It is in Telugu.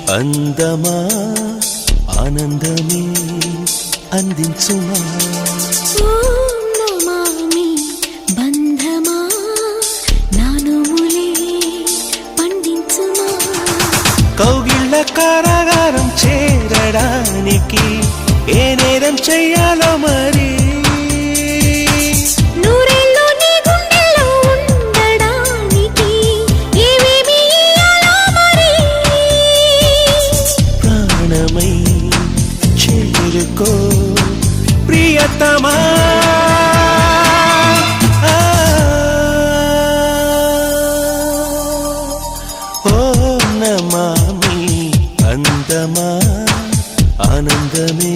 అందమా ఆనందమే అందించుమా నమామి బంధమా నానుములే పండించుమా కౌగిళ్ళ కారాగారం చేరడానికి ఏ నేరం చెయ్యాలో మరి చేరుకో ప్రియతమా ఓ నమామి అందమా ఆనందమే